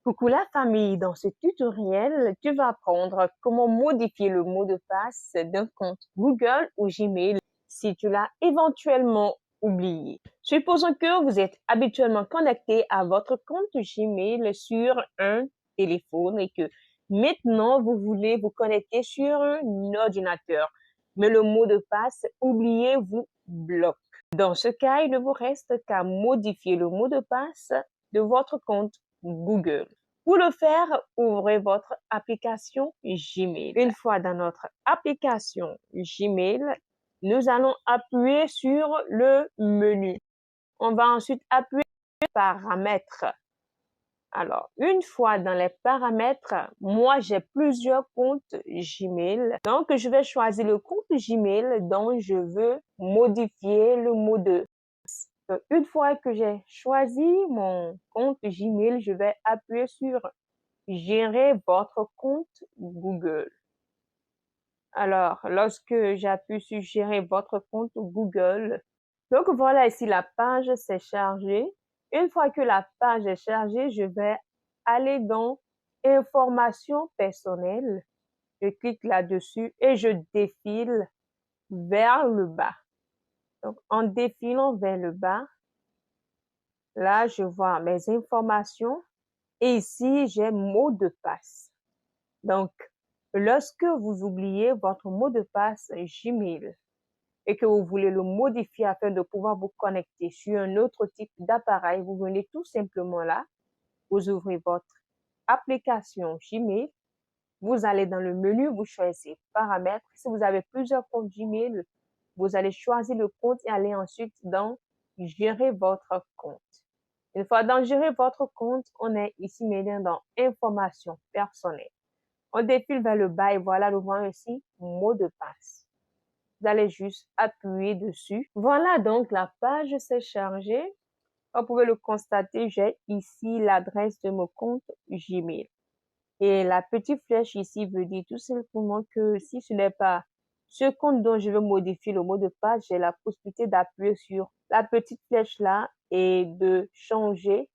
Coucou la famille, dans ce tutoriel, tu vas apprendre comment modifier le mot de passe d'un compte Google ou Gmail si tu l'as éventuellement oublié. Supposons que vous êtes habituellement connecté à votre compte Gmail sur un téléphone et que maintenant vous voulez vous connecter sur un ordinateur, mais le mot de passe oublié vous bloque. Dans ce cas, il ne vous reste qu'à modifier le mot de passe de votre compte Google. Pour le faire, ouvrez votre application Gmail. Une fois dans notre application Gmail, nous allons appuyer sur le menu. On va ensuite appuyer sur paramètres. Alors, une fois dans les paramètres, moi, j'ai plusieurs comptes Gmail. Donc, je vais choisir le compte Gmail dont je veux modifier le mot de passe. Donc, une fois que j'ai choisi mon compte Gmail, je vais appuyer sur Gérer votre compte Google. Alors, lorsque j'appuie sur Gérer votre compte Google, donc voilà ici la page s'est chargée. Une fois que la page est chargée, je vais aller dans Informations personnelles. Je clique là-dessus et je défile vers le bas. Donc, en défilant vers le bas, là, je vois mes informations et ici, j'ai mot de passe. Donc, lorsque vous oubliez votre mot de passe Gmail et que vous voulez le modifier afin de pouvoir vous connecter sur un autre type d'appareil, vous venez tout simplement là, vous ouvrez votre application Gmail, vous allez dans le menu, vous choisissez paramètres. Si vous avez plusieurs comptes Gmail, vous allez choisir le compte et aller ensuite dans gérer votre compte. Une fois dans gérer votre compte, on est ici maintenant dans informations personnelles. On défile vers le bas et voilà, nous voyons ici mot de passe. Vous allez juste appuyer dessus. Voilà donc la page s'est chargée. Vous pouvez le constater, j'ai ici l'adresse de mon compte Gmail. Et la petite flèche ici veut dire tout simplement que si ce n'est pas ce compte dont je veux modifier le mot de passe, j'ai la possibilité d'appuyer sur la petite flèche là et de changer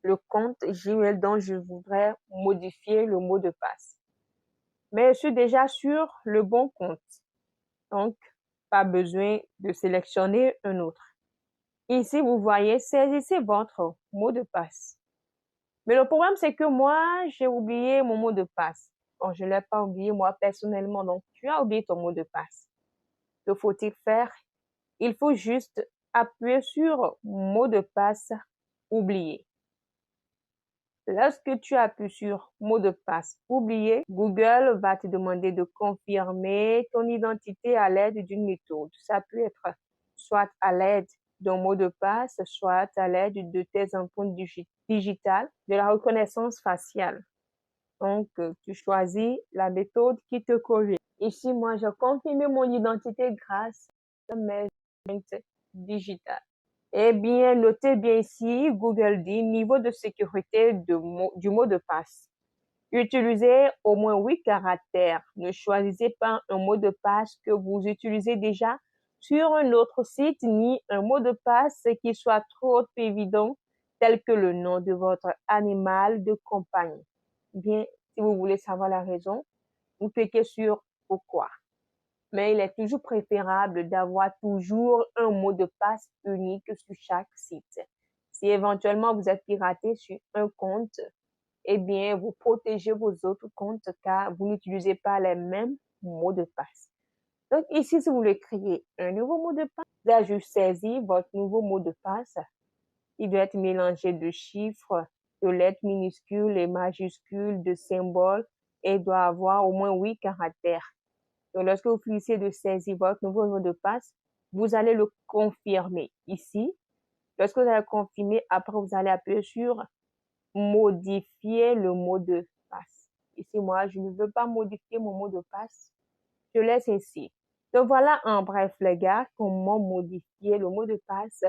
le compte Gmail dont je voudrais modifier le mot de passe. Mais je suis déjà sur le bon compte. Donc, pas besoin de sélectionner un autre. Ici, vous voyez, saisissez votre mot de passe. Mais le problème, c'est que moi, j'ai oublié mon mot de passe. Bon, je ne l'ai pas oublié moi personnellement. Donc, tu as oublié ton mot de passe. Que faut-il faire? Il faut juste appuyer sur mot de passe oublié. Lorsque tu appuies sur mot de passe oublié, Google va te demander de confirmer ton identité à l'aide d'une méthode. Ça peut être soit à l'aide d'un mot de passe, soit à l'aide de tes empreintes digitales, de la reconnaissance faciale. Donc, tu choisis la méthode qui te convient. Ici, moi, j'ai confirmé mon identité grâce à mes empreintes digitales. Eh bien, notez bien ici, Google dit niveau de sécurité du mot de passe. Utilisez au moins 8 caractères. Ne choisissez pas un mot de passe que vous utilisez déjà sur un autre site, ni un mot de passe qui soit trop évident, tel que le nom de votre animal de compagnie. Bien, si vous voulez savoir la raison, vous cliquez sur pourquoi. Mais il est toujours préférable d'avoir toujours un mot de passe unique sur chaque site. Si éventuellement vous êtes piraté sur un compte, eh bien, vous protégez vos autres comptes car vous n'utilisez pas les mêmes mots de passe. Donc ici, si vous voulez créer un nouveau mot de passe, vous allez juste saisir votre nouveau mot de passe. Il doit être mélangé de chiffres, de lettres minuscules et majuscules, de symboles et doit avoir au moins 8 caractères. Donc, lorsque vous finissez de saisir votre nouveau mot de passe, vous allez le confirmer ici. Lorsque vous allez confirmer, après, vous allez appuyer sur modifier le mot de passe. Ici, moi, je ne veux pas modifier mon mot de passe. Je laisse ici. Donc, voilà en bref, les gars, comment modifier le mot de passe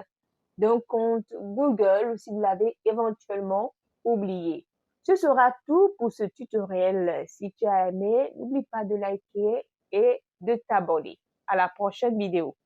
d'un compte Google si vous l'avez éventuellement oublié. Ce sera tout pour ce tutoriel. Si tu as aimé, n'oublie pas de liker et de t'abonner. À la prochaine vidéo.